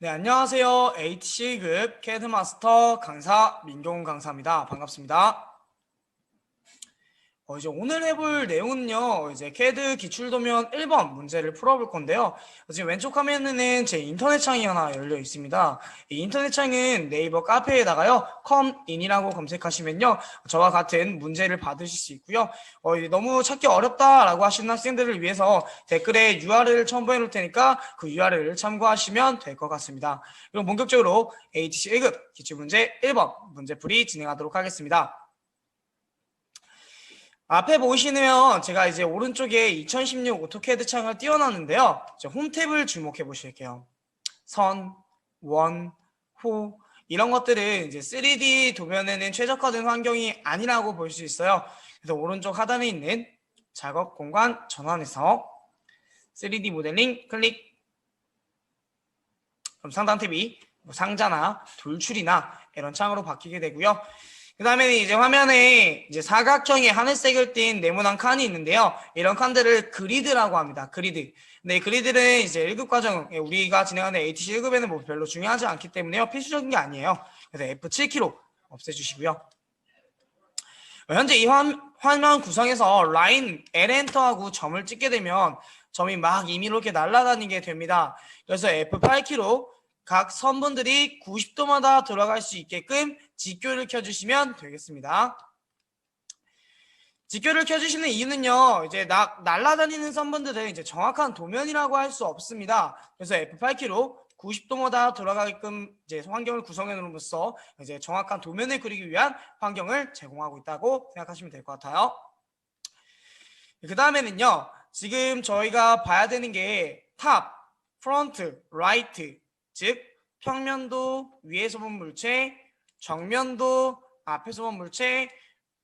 네, 안녕하세요. HC급 캐드마스터 강사 민경 강사입니다. 반갑습니다. 이제 오늘 해볼 내용은요, 이제 CAD 기출도면 1번 문제를 풀어볼 건데요. 지금 왼쪽 화면에는 제 인터넷 창이 하나 열려 있습니다. 이 인터넷 창은 네이버 카페에다가요, come인이라고 검색하시면요, 저와 같은 문제를 받으실 수 있고요. 이제 너무 찾기 어렵다라고 하시는 학생들을 위해서 댓글에 URL을 첨부해 놓을 테니까 그 URL을 참고하시면 될 것 같습니다. 그럼 본격적으로 HC 1급 기출문제 1번 문제풀이 진행하도록 하겠습니다. 앞에 보시면 제가 이제 오른쪽에 2016 오토캐드 창을 띄워놨는데요. 이제 홈 탭을 주목해 보실게요. 선, 원, 호 이런 것들은 이제 3D 도면에는 최적화된 환경이 아니라고 볼 수 있어요. 그래서 오른쪽 하단에 있는 작업 공간 전환에서 3D 모델링 클릭. 그럼 상단 탭이 상자나 돌출이나 이런 창으로 바뀌게 되고요. 그 다음에 이제 화면에 이제 사각형의 하늘색을 띤 네모난 칸이 있는데요. 이런 칸들을 그리드라고 합니다. 그리드. 근데 그리드는 이제 1급 과정, 우리가 진행하는 ATC 1급에는 뭐 별로 중요하지 않기 때문에요. 필수적인 게 아니에요. 그래서 F7키로 없애주시고요. 현재 이 화면 구성에서 라인 L엔터하고 점을 찍게 되면 점이 막 임의로 이렇게 날아다니게 됩니다. 그래서 F8키로 각 선분들이 90도마다 돌아갈 수 있게끔 직교를 켜주시면 되겠습니다. 직교를 켜주시는 이유는요, 이제 날아다니는 선분들은 이제 정확한 도면이라고 할 수 없습니다. 그래서 F8키로 90도마다 돌아가게끔 이제 환경을 구성해 놓음으로써 이제 정확한 도면을 그리기 위한 환경을 제공하고 있다고 생각하시면 될 것 같아요. 그 다음에는요, 지금 저희가 봐야 되는 게 탑, 프론트, 라이트, 즉 평면도 위에서 본 물체, 정면도 앞에서 본 물체,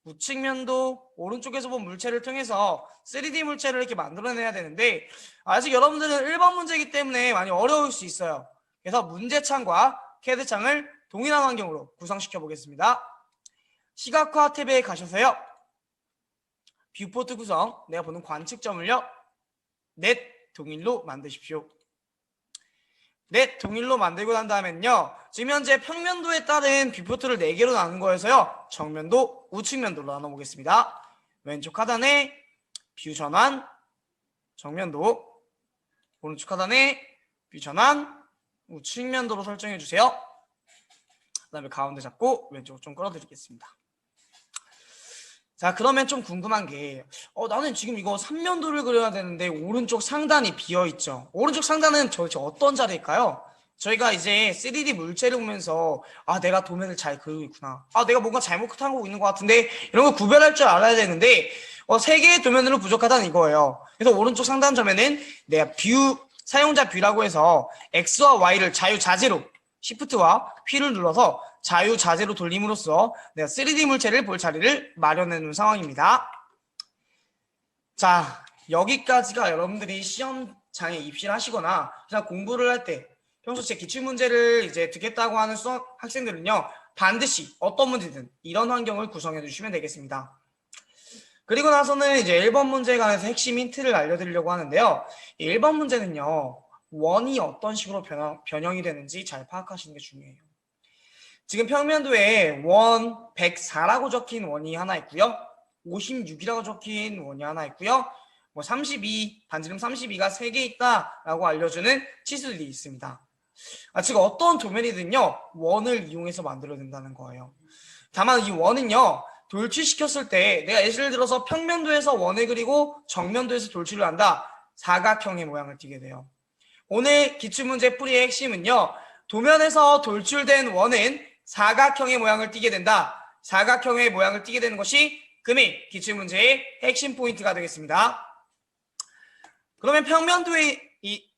우측면도 오른쪽에서 본 물체를 통해서 3D 물체를 이렇게 만들어내야 되는데 아직 여러분들은 1번 문제이기 때문에 많이 어려울 수 있어요. 그래서 문제창과 캐드창을 동일한 환경으로 구성시켜 보겠습니다. 시각화 탭에 가셔서요. 뷰포트 구성, 내가 보는 관측점을요. 넷 동일로 만드십시오. 넷 동일로 만들고 난 다음엔요. 지금 현재 평면도에 따른 뷰포트를 4개로 나눈 거여서요. 정면도, 우측면도로 나눠보겠습니다. 왼쪽 하단에 뷰 전환, 정면도, 오른쪽 하단에 뷰 전환, 우측면도로 설정해 주세요. 그 다음에 가운데 잡고 왼쪽으로 좀 끌어드리겠습니다. 자, 그러면 좀 궁금한 게 나는 지금 이거 3면도를 그려야 되는데 오른쪽 상단이 비어있죠. 오른쪽 상단은 도대체 어떤 자리일까요? 저희가 이제 3D 물체를 보면서 내가 도면을 잘 그리고 있구나, 내가 뭔가 잘못하고 있는 것 같은데 이런 걸 구별할 줄 알아야 되는데 3개의 도면으로 부족하다는 이거예요. 그래서 오른쪽 상단 점에는 내가 뷰, 사용자 뷰라고 해서 X와 Y를 자유자재로 Shift와 P를 눌러서 자유자재로 돌림으로써 내가 3D 물체를 볼 자리를 마련해 놓은 상황입니다. 자, 여기까지가 여러분들이 시험장에 입시를 하시거나 그냥 공부를 할 때 평소 제 기출문제를 이제 듣겠다고 하는 학생들은요, 반드시 어떤 문제든 이런 환경을 구성해 주시면 되겠습니다. 그리고 나서는 이제 1번 문제에 관해서 핵심 힌트를 알려드리려고 하는데요. 이 1번 문제는요, 원이 어떤 식으로 변형이 되는지 잘 파악하시는 게 중요해요. 지금 평면도에 원 104라고 적힌 원이 하나 있고요. 56이라고 적힌 원이 하나 있고요. 32, 반지름 32가 3개 있다라고 알려주는 치수들이 있습니다. 지금 어떤 도면이든요, 원을 이용해서 만들어낸다는 거예요. 다만 이 원은요, 돌출시켰을 때 내가 예를 들어서 평면도에서 원을 그리고 정면도에서 돌출을 한다. 사각형의 모양을 띠게 돼요. 오늘 기출문제 풀이의 핵심은요, 도면에서 돌출된 원은 사각형의 모양을 띠게 된다. 사각형의 모양을 띠게 되는 것이 금일 기출문제의 핵심 포인트가 되겠습니다. 그러면 평면도에 이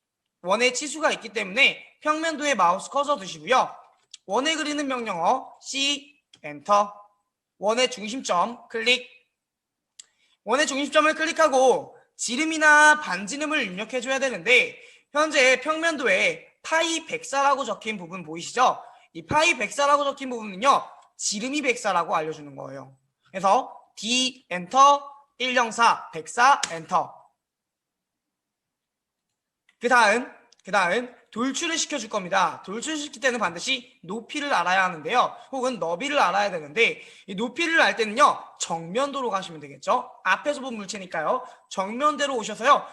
원의 치수가 있기 때문에 평면도에 마우스 커서 두시고요. 원을 그리는 명령어 C, 엔터, 원의 중심점 클릭. 원의 중심점을 클릭하고 지름이나 반지름을 입력해 줘야 되는데 현재 평면도에 파이 104라고 적힌 부분 보이시죠? 이 파이 104라고 적힌 부분은요, 지름이 104라고 알려주는 거예요. 그래서 D 엔터, 104 104 엔터. 그 다음 돌출을 시켜줄 겁니다. 돌출시킬 때는 반드시 높이를 알아야 하는데요. 혹은 너비를 알아야 되는데 이 높이를 알 때는요. 정면도로 가시면 되겠죠. 앞에서 본 물체니까요. 정면대로 오셔서요.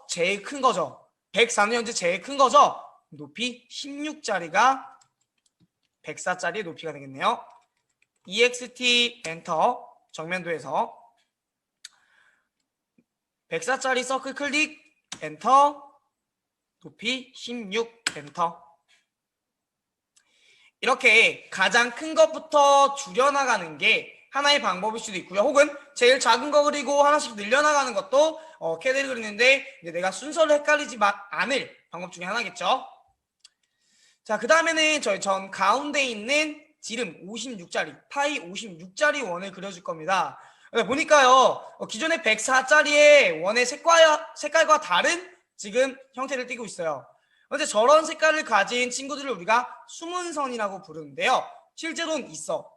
제일 큰 거죠. 104는 현재 제일 큰 거죠. 높이 16짜리가 104짜리의 높이가 되겠네요. EXT 엔터 정면도에서 104짜리 서클 클릭 엔터 높이 16 엔터. 이렇게 가장 큰 것부터 줄여나가는 게 하나의 방법일 수도 있고요. 혹은 제일 작은 거 그리고 하나씩 늘려나가는 것도 캐드를 그리는데 이제 내가 순서를 헷갈리지 않을 방법 중에 하나겠죠. 자, 그 다음에는 저희 전 가운데 있는 지름 56짜리 파이 56짜리 원을 그려줄 겁니다. 보니까요, 기존의 104짜리의 원의 색깔과 다른 지금 형태를 띠고 있어요. 근데 저런 색깔을 가진 친구들을 우리가 숨은선이라고 부르는데요. 실제로는 있어.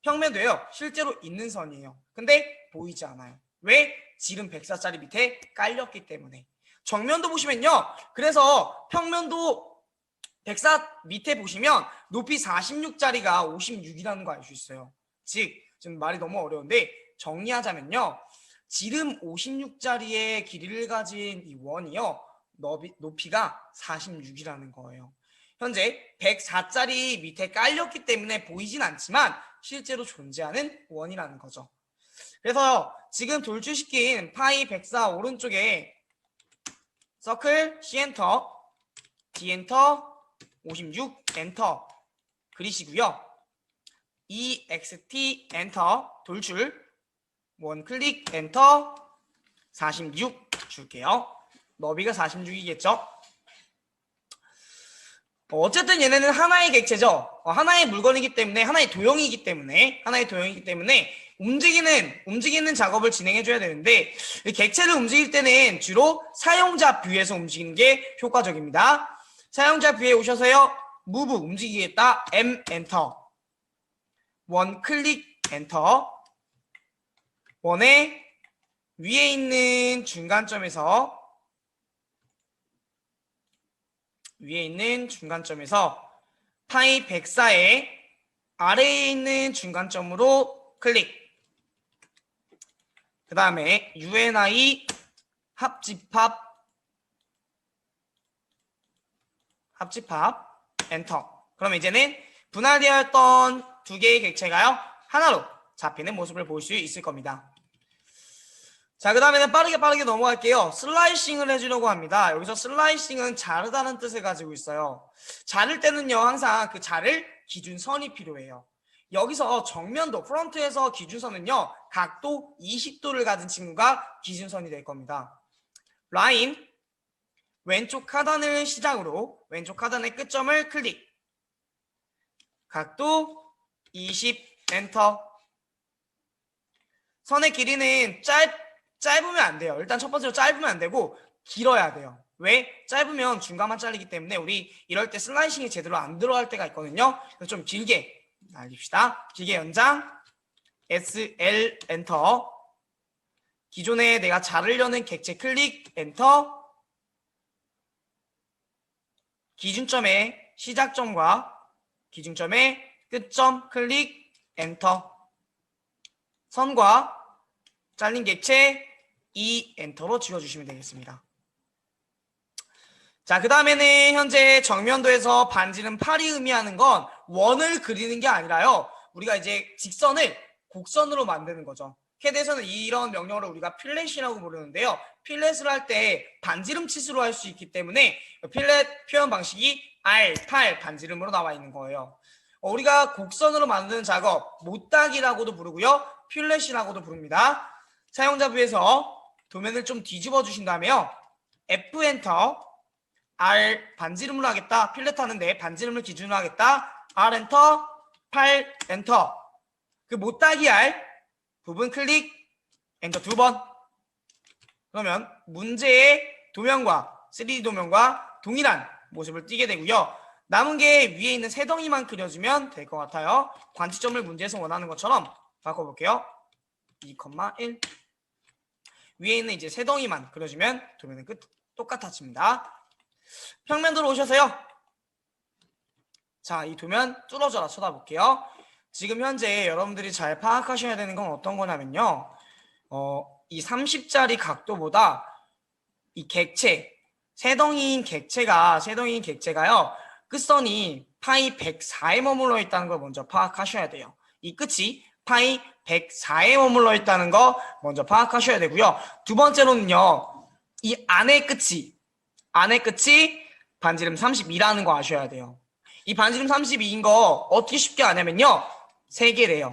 평면도예요. 실제로 있는 선이에요. 근데 보이지 않아요. 왜? 지름 104짜리 밑에 깔렸기 때문에. 정면도 보시면요. 그래서 평면도 104 밑에 보시면 높이 46짜리가 56이라는 거 알 수 있어요. 즉, 지금 말이 너무 어려운데 정리하자면요. 지름 56짜리의 길이를 가진 이 원이요. 높이가 46이라는 거예요. 현재 104짜리 밑에 깔렸기 때문에 보이진 않지만 실제로 존재하는 원이라는 거죠. 그래서 지금 돌출시킨 파이 104 오른쪽에 서클 C 엔터, D 엔터, 56 엔터 그리시고요. EXT 엔터 돌출 원 클릭 엔터 46 줄게요. 너비가 46이겠죠? 어쨌든 얘네는 하나의 객체죠. 하나의 물건이기 때문에 하나의 도형이기 때문에 움직이는 작업을 진행해 줘야 되는데 객체를 움직일 때는 주로 사용자 뷰에서 움직이는 게 효과적입니다. 사용자 뷰에 오셔서요. 무브 움직이겠다. M 엔터 원 클릭 엔터 원의 위에 있는 중간점에서 파이 104의 아래에 있는 중간점으로 클릭. 그 다음에 UNI 합집합 엔터. 그럼 이제는 분할되었던 두 개의 객체가요 하나로 잡히는 모습을 볼 수 있을 겁니다. 자, 그 다음에는 빠르게 넘어갈게요. 슬라이싱을 해주려고 합니다. 여기서 슬라이싱은 자르다는 뜻을 가지고 있어요. 자를 때는요 항상 그 자를 기준선이 필요해요. 여기서 정면도 프론트에서 기준선은요 각도 20도를 가진 친구가 기준선이 될 겁니다. 라인 왼쪽 하단을 시작으로 왼쪽 하단의 끝점을 클릭. 각도 20 엔터. 선의 길이는 짧으면 안 돼요. 일단 첫 번째로 짧으면 안 되고 길어야 돼요. 왜? 짧으면 중간만 잘리기 때문에 우리 이럴 때 슬라이싱이 제대로 안 들어갈 때가 있거든요. 그래서 좀 길게 날립시다. 길게 연장 SL 엔터. 기존에 내가 자르려는 객체 클릭 엔터. 기준점의 시작점과 기준점의 끝점 클릭 엔터. 선과 잘린 객체 E 엔터로 지워주시면 되겠습니다. 자, 그 다음에는 현재 정면도에서 반지름 8이 의미하는 건 원을 그리는 게 아니라요. 우리가 이제 직선을 곡선으로 만드는 거죠. 캐드에서는 이런 명령어를 우리가 필렛이라고 부르는데요. 필렛을 할 때 반지름 치수로 할 수 있기 때문에 필렛 표현 방식이 R, 8 반지름으로 나와 있는 거예요. 우리가 곡선으로 만드는 작업 못따기라고도 부르고요. 필렛이라고도 부릅니다. 사용자 뷰에서 도면을 좀 뒤집어 주신 다음에요. F 엔터 R 반지름으로 하겠다. 필렛 하는데 반지름을 기준으로 하겠다. R 엔터 8 엔터. 그 못따기 R 부분 클릭 엔터 2번. 그러면 문제의 도면과 3D 도면과 동일한 모습을 띄게 되고요. 남은 게 위에 있는 세 덩이만 그려주면 될 것 같아요. 관측점을 문제에서 원하는 것처럼 바꿔볼게요. 2,1 위에 있는 이제 세 덩이만 그려주면 도면은 똑같아집니다. 평면도로 오셔서요. 자, 이 도면 뚫어져라 쳐다볼게요. 지금 현재 여러분들이 잘 파악하셔야 되는 건 어떤 거냐면요. 이 30짜리 각도보다 이 객체, 세덩이인 객체가요. 끝선이 파이 104에 머물러 있다는 걸 먼저 파악하셔야 돼요. 이 끝이 파이 104에 머물러 있다는 거 먼저 파악하셔야 되고요. 두 번째로는요. 이 안의 끝이 반지름 32라는 거 아셔야 돼요. 이 반지름 32인 거 어떻게 쉽게 아냐면요. 3개래요.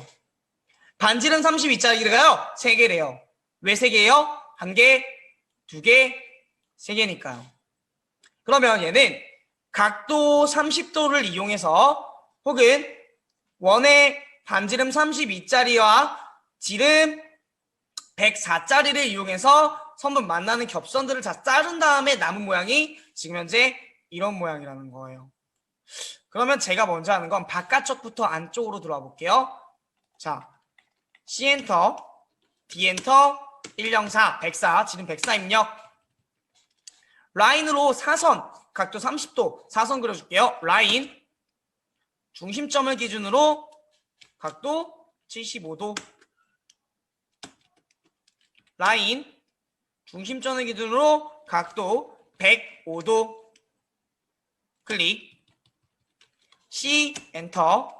반지름 32짜리가요. 3개래요. 왜 3개예요? 1개, 2개, 3개니까요. 그러면 얘는 각도 30도를 이용해서 혹은 원의 반지름 32짜리와 지름 104짜리를 이용해서 선분 만나는 겹선들을 다 자른 다음에 남은 모양이 지금 현재 이런 모양이라는 거예요. 그러면 제가 먼저 하는 건 바깥쪽부터 안쪽으로 들어와 볼게요. 자, C 엔터, D 엔터, 104, 104, 지름 104 입력. 라인으로 사선, 각도 30도, 사선 그려줄게요. 라인, 중심점을 기준으로 각도 75도. 라인, 중심점을 기준으로 각도 105도. 클릭. C 엔터.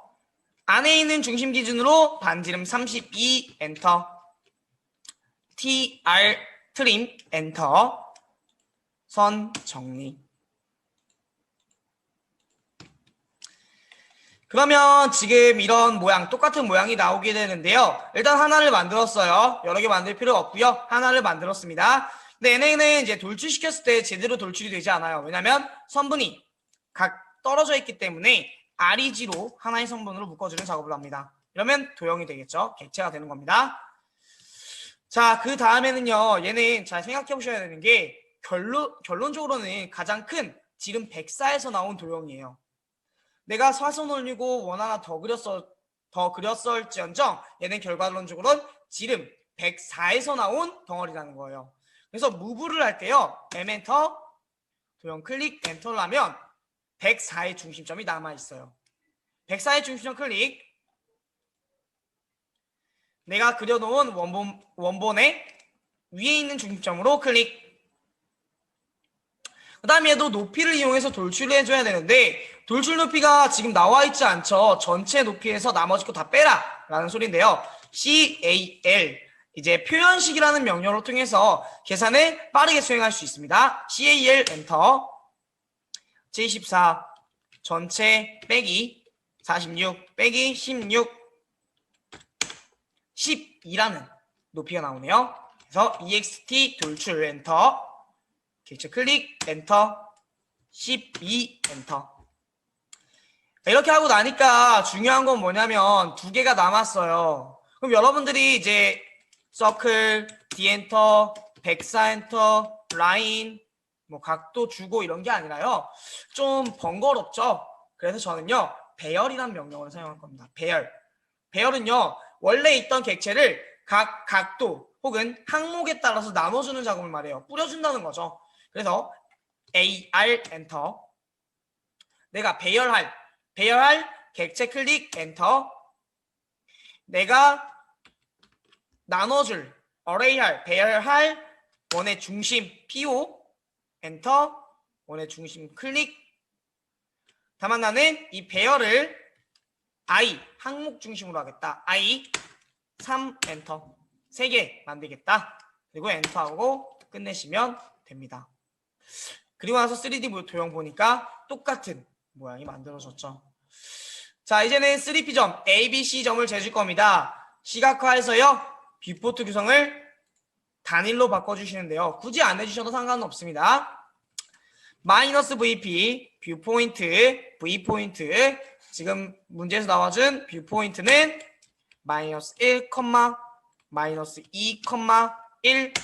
안에 있는 중심 기준으로 반지름 32 엔터. TR 트림 엔터. 선 정리. 그러면 지금 이런 모양, 똑같은 모양이 나오게 되는데요. 일단 하나를 만들었어요. 여러 개 만들 필요 없고요. 하나를 만들었습니다. 근데 얘네는 이제 돌출시켰을 때 제대로 돌출이 되지 않아요. 왜냐면 선분이 각 떨어져 있기 때문에 REG로 하나의 성분으로 묶어주는 작업을 합니다. 이러면 도형이 되겠죠. 객체가 되는 겁니다. 자, 그 다음에는요. 얘는 잘 생각해 보셔야 되는 게 결론적으로는 가장 큰 지름 104에서 나온 도형이에요. 내가 사선 올리고 원 하나 더 그렸을지언정 얘는 결과론적으로는 지름 104에서 나온 덩어리라는 거예요. 그래서 무브를 할 때요. 엔터, 도형 클릭, 엔터를 하면 104의 중심점이 남아있어요. 104의 중심점 클릭. 내가 그려놓은 원본의 위에 있는 중심점으로 클릭. 그 다음에 얘도 높이를 이용해서 돌출을 해줘야 되는데 돌출 높이가 지금 나와있지 않죠. 전체 높이에서 나머지 거 다 빼라 라는 소리인데요. CAL 이제 표현식이라는 명령어를 통해서 계산을 빠르게 수행할 수 있습니다. CAL 엔터. 74 전체 빼기 46 빼기 16 12라는 높이가 나오네요. 그래서 EXT 돌출 엔터. 객체 클릭 엔터. 12 엔터. 이렇게 하고 나니까 중요한 건 뭐냐면 2개가 남았어요. 그럼 여러분들이 이제 서클, D 엔터, 104 엔터, 라인 뭐 각도 주고 이런 게 아니라요. 좀 번거롭죠. 그래서 저는요. 배열이란 명령어를 사용할 겁니다. 배열은요. 원래 있던 객체를 각 각도 혹은 항목에 따라서 나눠주는 작업을 말해요. 뿌려준다는 거죠. 그래서 AR 엔터. 내가 배열할 객체 클릭 엔터. 내가 나눠줄 배열할 원의 중심 PO 엔터. 원의 중심 클릭. 다만 나는 이 배열을 I 항목 중심으로 하겠다. I 3 엔터. 3개 만들겠다. 그리고 엔터하고 끝내시면 됩니다. 그리고 나서 3D 도형 보니까 똑같은 모양이 만들어졌죠. 자, 이제는 3P점 ABC점을 재줄 겁니다. 시각화해서요. 뷰포트 구성을 단일로 바꿔주시는데요. 굳이 안 해주셔도 상관은 없습니다. 마이너스 VP 뷰포인트 V포인트. 지금 문제에서 나와준 뷰포인트는 마이너스 1, 마이너스 2, 1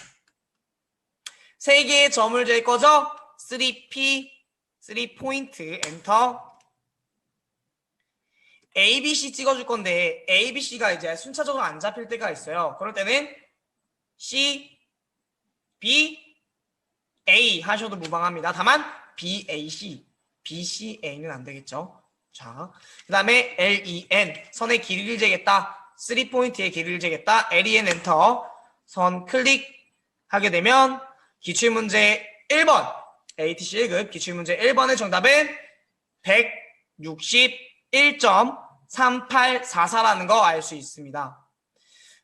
3개의 점을 잴 거죠? 3P 3포인트 엔터. ABC 찍어줄 건데 ABC가 이제 순차적으로 안 잡힐 때가 있어요. 그럴 때는 C, B, A 하셔도 무방합니다. 다만 BAC, BCA는 안 되겠죠. 자, 그 다음에 LEN, 선의 길이를 재겠다. 3포인트의 길이를 재겠다. LEN 엔터, 선 클릭하게 되면 기출문제 1번, ATC 1급 기출문제 1번의 정답은 161.3844라는 거 알 수 있습니다.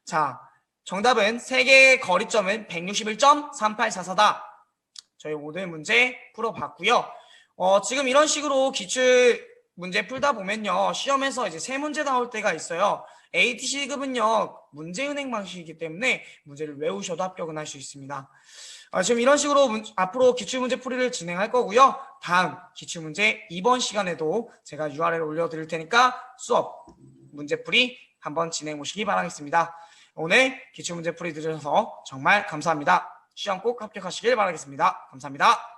자, 정답은 3개의 거리점은 161.3844다. 저희 오늘 문제 풀어봤고요. 지금 이런 식으로 기출 문제 풀다 보면요, 시험에서 이제 3문제 나올 때가 있어요. ATC급은요, 문제은행 방식이기 때문에 문제를 외우셔도 합격은 할 수 있습니다. 지금 이런 식으로 앞으로 기출문제 풀이를 진행할 거고요. 다음 기출문제 이번 시간에도 제가 URL 올려드릴 테니까 수업 문제풀이 한번 진행해 보시기 바라겠습니다. 오늘 기출문제 풀이 들으셔서 정말 감사합니다. 시험 꼭 합격하시길 바라겠습니다. 감사합니다.